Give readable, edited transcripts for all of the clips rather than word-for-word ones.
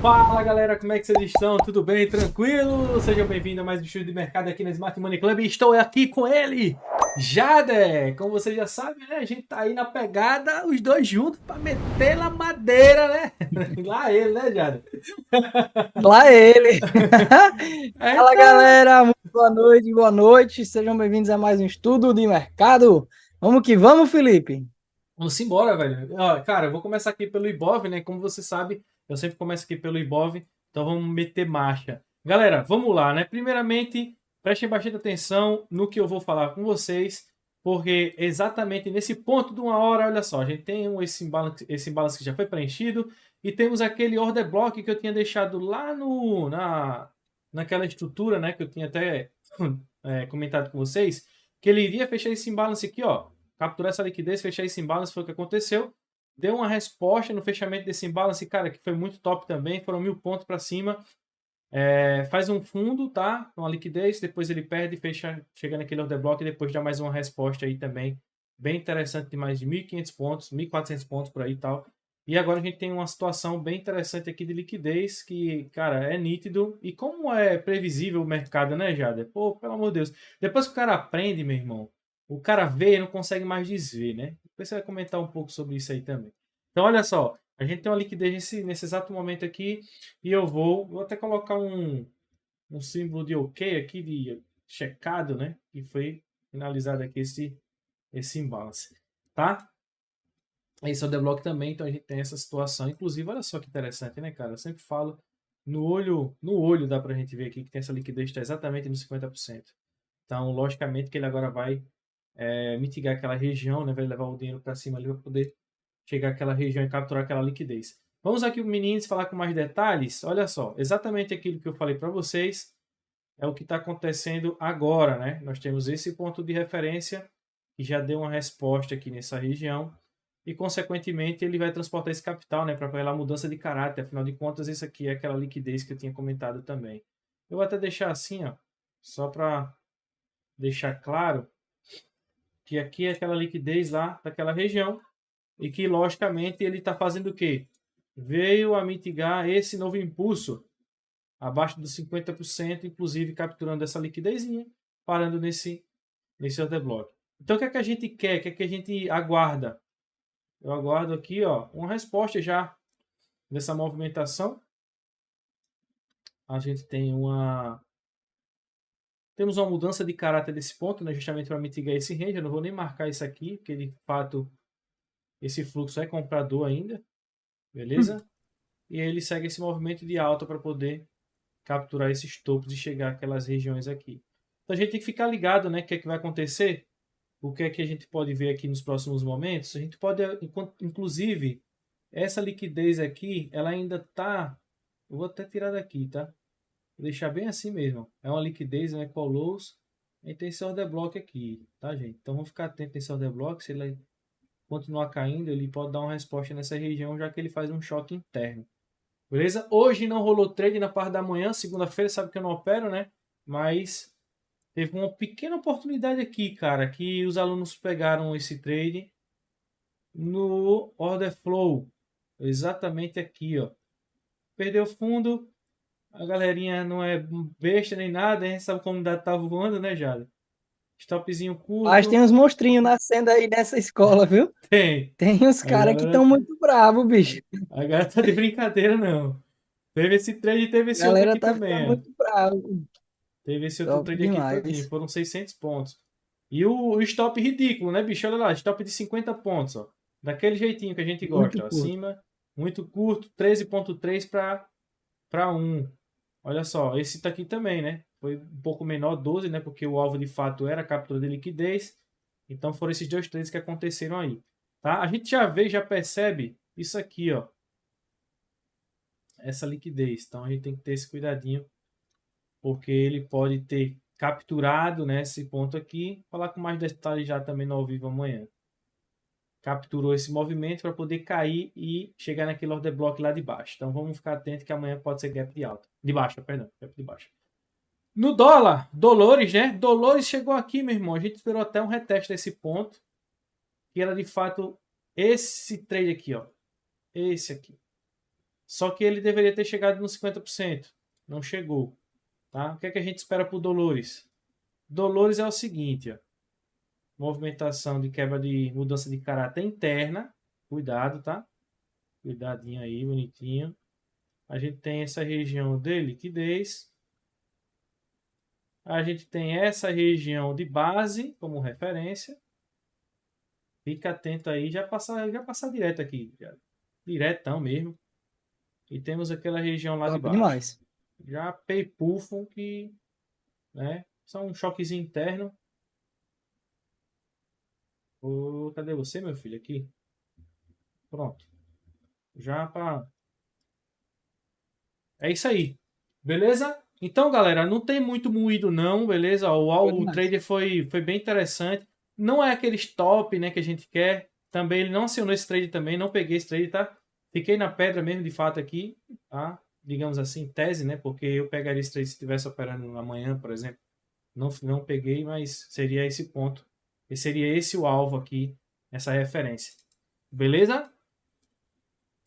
Fala galera, como é que vocês estão? Tudo bem? Tranquilo? Sejam bem-vindos a mais um estudo de mercado aqui na Smart Money Club. Estou aqui com ele, Jader. Como você já sabe, né? A gente tá aí na pegada, os dois juntos, para meter na madeira, né? Lá ele, né, Jader? Lá ele! Fala Eita! galera, muito boa noite, sejam bem-vindos a mais um estudo de mercado. Vamos que vamos, Felipe! Vamos embora, velho. Ó, cara, eu vou começar aqui pelo Ibov, né? Como você sabe, eu sempre começo aqui pelo Ibov, então vamos meter marcha. Galera, vamos lá, né? Primeiramente, prestem bastante atenção no que eu vou falar com vocês, porque exatamente nesse ponto de uma hora, olha só, a gente tem esse imbalance que já foi preenchido e temos aquele order block que eu tinha deixado lá naquela estrutura, né? Que eu tinha até comentado com vocês, que ele iria fechar esse imbalance aqui, ó. Capturar essa liquidez, fechar esse imbalance, foi o que aconteceu. Deu uma resposta no fechamento desse imbalance, cara, que foi muito top também. Foram 1000 pontos para cima. Faz um fundo, tá? Uma liquidez, depois ele perde, fecha, chega naquele order block e depois dá mais uma resposta aí também. Bem interessante, de mais de 1.500 pontos, 1.400 pontos por aí e tal. E agora a gente tem uma situação bem interessante aqui de liquidez, que, cara, é nítido. E como é previsível o mercado, né, Jader? Pô, pelo amor de Deus. Depois que o cara aprende, meu irmão, o cara vê e não consegue mais desver, né? Depois você vai comentar um pouco sobre isso aí também. Então, olha só, a gente tem uma liquidez nesse exato momento aqui e vou até colocar um símbolo de OK aqui, de checado, né? Que foi finalizado aqui esse imbalance, tá? Esse é o deblock também, então a gente tem essa situação. Inclusive, olha só que interessante, né, cara? Eu sempre falo, no olho dá pra gente ver aqui que tem essa liquidez está exatamente no 50%. Então, logicamente que ele agora vai mitigar aquela região, né? Vai levar o dinheiro para cima ali para poder chegar àquela região e capturar aquela liquidez. Vamos aqui, meninos, falar com mais detalhes. Olha só, exatamente aquilo que eu falei para vocês é o que está acontecendo agora, né? Nós temos esse ponto de referência que já deu uma resposta aqui nessa região e, consequentemente, ele vai transportar esse capital, né, para aquela mudança de caráter. Afinal de contas, isso aqui é aquela liquidez que eu tinha comentado também. Eu vou até deixar assim, ó, só para deixar claro que aqui é aquela liquidez lá daquela região e que, logicamente, ele está fazendo o quê? Veio a mitigar esse novo impulso abaixo dos 50%, inclusive capturando essa liquidezinha, parando nesse order block. Então, o que é que a gente quer? O que é que a gente aguarda? Eu aguardo aqui, ó, uma resposta já dessa movimentação. A gente temos uma mudança de caráter desse ponto, né, justamente para mitigar esse range. Eu não vou nem marcar isso aqui, porque de fato esse fluxo é comprador ainda, beleza? E aí ele segue esse movimento de alta para poder capturar esses topos e chegar àquelas regiões aqui. Então a gente tem que ficar ligado, né? O que é que vai acontecer? O que é que a gente pode ver aqui nos próximos momentos? A gente pode, inclusive, essa liquidez aqui, ela ainda está. Eu vou até tirar daqui, tá? Vou deixar bem assim mesmo. É uma liquidez, né? Close. E tem esse order block aqui, tá, gente? Então vamos ficar atento nesse order block. Se ele continuar caindo, ele pode dar uma resposta nessa região, já que ele faz um choque interno. Beleza? Hoje não rolou trade na parte da manhã, segunda-feira, sabe que eu não opero, né? Mas teve uma pequena oportunidade aqui, cara, que os alunos pegaram esse trade no order flow. Exatamente aqui, ó. Perdeu fundo, a galerinha não é besta nem nada, hein? Essa comunidade tá voando, né, Jada? Stopzinho Mas curto. tem uns monstrinhos nascendo aí nessa escola, viu? Tem. Tem uns A caras que galera, estão muito bravos, bicho. a galera tá de brincadeira, não. Teve esse trade e teve A esse outro galera aqui tá ficando também, ó. muito brava. Teve esse outro Top trade aqui todinho. demais. Foram 600 pontos. E o stop ridículo, né, bicho? Olha lá, stop de 50 pontos, ó. Daquele jeitinho que a gente Muito gosta, ó. curto. Acima, muito curto, 13.3 para 1. Olha só, esse tá aqui também, né? Foi um pouco menor, 12, né? Porque o alvo de fato era a captura de liquidez. Então foram esses dois trades que aconteceram aí. Tá? A gente já vê, já percebe isso aqui, ó. Essa liquidez. Então a gente tem que ter esse cuidadinho, porque ele pode ter capturado, né, esse ponto aqui. Vou falar com mais detalhes já também no ao vivo amanhã. Capturou esse movimento para poder cair e chegar naquele order block lá de baixo. Então vamos ficar atento que amanhã pode ser gap de alta. De baixo, perdão, gap de baixo. No dólar, Dolores, né? Dolores chegou aqui, meu irmão. A gente esperou até um reteste desse ponto, que era de fato esse trade aqui, ó. Esse aqui. Só que ele deveria ter chegado nos 50%. Não chegou. Tá? O que é que a gente espera por Dolores? Dolores é o seguinte, ó. Movimentação de quebra de mudança de caráter interna. Cuidado, tá? Cuidadinho aí, bonitinho. A gente tem essa região de liquidez. A gente tem essa região de base como referência. Fica atento aí, já passar direto aqui. Diretão mesmo. E temos aquela região lá de Top baixo. demais. Já puffam que, né, são um choquezinho interno. Cadê você, meu filho? Aqui. Pronto. Já para. É isso aí. Beleza? Então, galera, não tem muito moído não, beleza? Show O demais. trader foi bem interessante. Não é aquele top, né, que a gente quer. Também ele não acionou esse trade também, não peguei esse trade, tá? Fiquei na pedra mesmo, de fato, aqui, tá? Digamos assim, tese, né? Porque eu pegaria esse trade se estivesse operando amanhã, por exemplo. Não peguei, mas seria esse ponto. E seria esse o alvo aqui, essa referência. Beleza?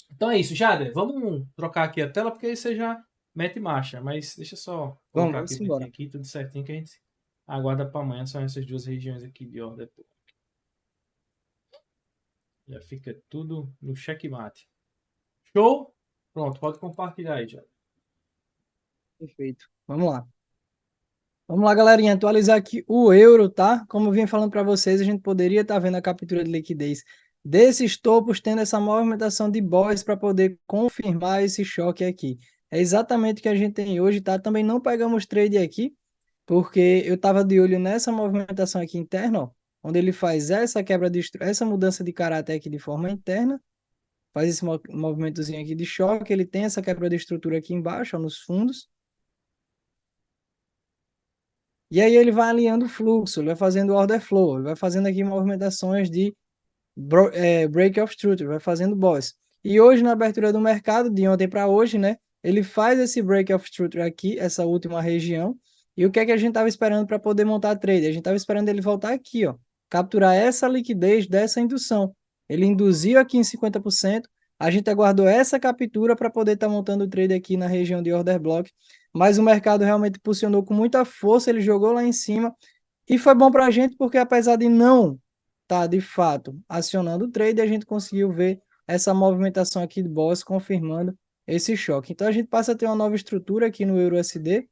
Então é isso, Jader. Vamos trocar aqui a tela, porque aí você já mete marcha. Mas deixa eu só colocar aqui Vamos bonitinho embora. aqui, tudo certinho, que a gente aguarda para amanhã. São essas duas regiões aqui de ordem. Já fica tudo no checkmate. Show? Pronto, pode compartilhar aí, Jader. Perfeito. Vamos lá. Vamos lá, galerinha, atualizar aqui o euro, tá? Como eu vinha falando para vocês, a gente poderia estar vendo a captura de liquidez desses topos, tendo essa movimentação de boys para poder confirmar esse choque aqui. É exatamente o que a gente tem hoje, tá? Também não pegamos trade aqui, porque eu estava de olho nessa movimentação aqui interna, ó, onde ele faz essa quebra de essa mudança de caráter aqui de forma interna, faz esse movimentozinho aqui de choque, ele tem essa quebra de estrutura aqui embaixo, ó, nos fundos. E aí ele vai alinhando o fluxo, ele vai fazendo order flow, ele vai fazendo aqui movimentações de break of structure, vai fazendo boss. E hoje, na abertura do mercado, de ontem para hoje, né, ele faz esse break of structure aqui, essa última região. E o que é que a gente estava esperando para poder montar trade? A gente estava esperando ele voltar aqui, ó, capturar essa liquidez dessa indução. Ele induziu aqui em 50%, a gente aguardou essa captura para poder estar montando o trade aqui na região de order block, mas o mercado realmente posicionou com muita força, ele jogou lá em cima, e foi bom para a gente porque apesar de não estar de fato acionando o trade, a gente conseguiu ver essa movimentação aqui de boss confirmando esse choque. Então a gente passa a ter uma nova estrutura aqui no EURUSD,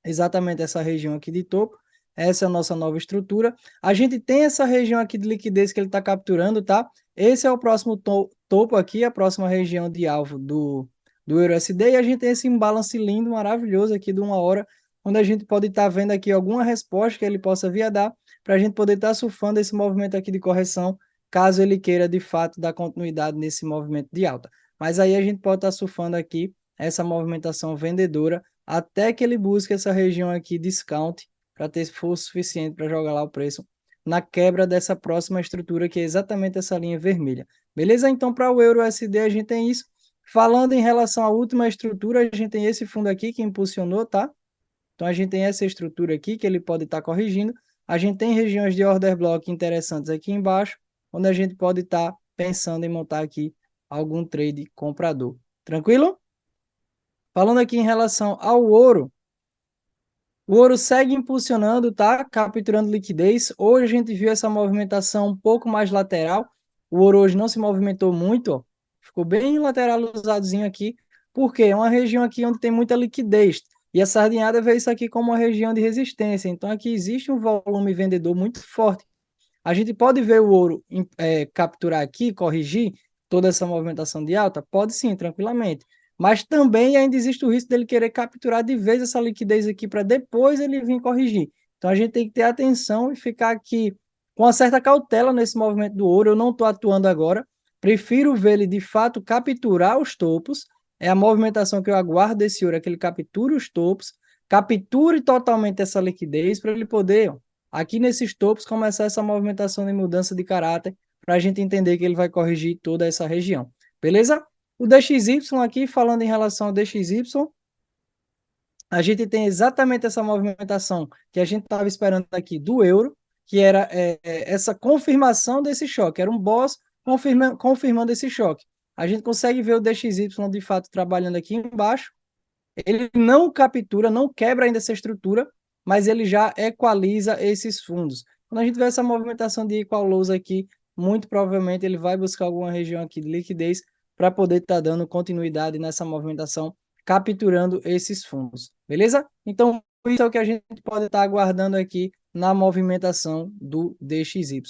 exatamente essa região aqui de topo. Essa é a nossa nova estrutura. A gente tem essa região aqui de liquidez que ele está capturando, tá? Esse é o próximo topo aqui, a próxima região de alvo do EURUSD. E a gente tem esse imbalance lindo, maravilhoso aqui de 1 hora, onde a gente pode estar vendo aqui alguma resposta que ele possa vir a dar, para a gente poder estar surfando esse movimento aqui de correção, caso ele queira de fato dar continuidade nesse movimento de alta. Mas aí a gente pode estar surfando aqui essa movimentação vendedora até que ele busque essa região aqui discount para ter força suficiente para jogar lá o preço na quebra dessa próxima estrutura que é exatamente essa linha vermelha. Beleza? Então para o euro USD a gente tem isso. Falando em relação à última estrutura, a gente tem esse fundo aqui que impulsionou, tá? Então a gente tem essa estrutura aqui que ele pode estar corrigindo. A gente tem regiões de order block interessantes aqui embaixo, onde a gente pode estar pensando em montar aqui algum trade comprador. Tranquilo? Falando aqui em relação ao ouro, o ouro segue impulsionando, tá? Capturando liquidez. Hoje a gente viu essa movimentação um pouco mais lateral. O ouro hoje não se movimentou muito, ó. Ficou bem lateralizadozinho aqui, porque é uma região aqui onde tem muita liquidez. E a sardinhada vê isso aqui como uma região de resistência. Então aqui existe um volume vendedor muito forte. A gente pode ver o ouro capturar aqui, corrigir toda essa movimentação de alta? Pode sim, tranquilamente. Mas também ainda existe o risco dele querer capturar de vez essa liquidez aqui para depois ele vir corrigir. Então a gente tem que ter atenção e ficar aqui com uma certa cautela nesse movimento do ouro. Eu não estou atuando agora. Prefiro ver ele de fato capturar os topos. É a movimentação que eu aguardo desse ouro, é que ele capture os topos, capture totalmente essa liquidez para ele poder, ó, aqui nesses topos começar essa movimentação de mudança de caráter para a gente entender que ele vai corrigir toda essa região. Beleza? O DXY aqui, falando em relação ao DXY, a gente tem exatamente essa movimentação que a gente estava esperando aqui do euro, que era essa confirmação desse choque, era um boss confirmando esse choque. a gente consegue ver o DXY de fato trabalhando aqui embaixo. Ele não captura, não quebra ainda essa estrutura, mas ele já equaliza esses fundos. Quando a gente vê essa movimentação de equal lows aqui, muito provavelmente ele vai buscar alguma região aqui de liquidez para poder estar dando continuidade nessa movimentação, capturando esses fundos. Beleza? Então, isso é o que a gente pode estar aguardando aqui na movimentação do DXY.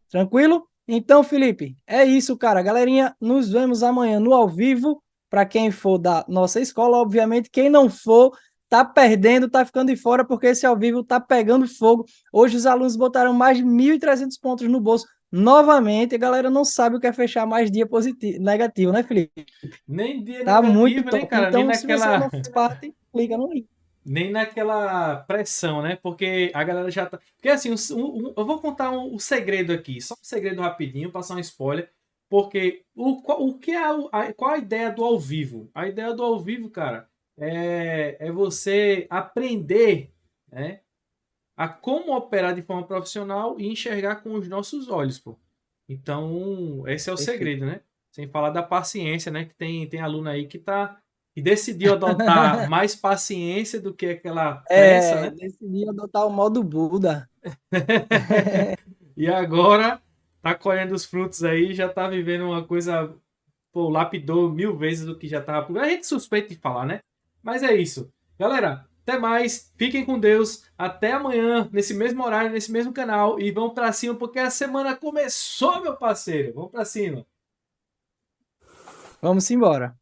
Tranquilo? Então, Felipe, é isso, cara. Galerinha, nos vemos amanhã no ao vivo. Para quem for da nossa escola, obviamente, quem não for, tá perdendo, tá ficando de fora, porque esse ao vivo tá pegando fogo. Hoje os alunos botaram mais de 1.300 pontos no bolso novamente. A galera não sabe o que é fechar mais dia positivo, negativo, né, Felipe? Nem dia Tá muito negativo, né, top. cara? Nem Então, se você naquela. não faz parte, clica no link. Nem naquela pressão, né? Porque a galera já tá. Porque assim, eu vou contar um segredo aqui, só um segredo rapidinho, passar um spoiler. Porque o que é qual a ideia do ao vivo? A ideia do ao vivo, cara, é você aprender, né, a como operar de forma profissional e enxergar com os nossos olhos, pô. Então, esse é o Perfeito. segredo, né? Sem falar da paciência, né? Que tem aluno aí que decidiu adotar mais paciência do que aquela pressa, né? Decidi adotar o modo Buda. E agora tá colhendo os frutos aí, já tá vivendo uma coisa, pô, lapidou 1000 vezes do que já tava. A gente suspeita de falar, né? Mas é isso. Galera, até mais. Fiquem com Deus. Até amanhã, nesse mesmo horário, nesse mesmo canal. E vamos pra cima, porque a semana começou, meu parceiro. Vamos pra cima. Vamos embora.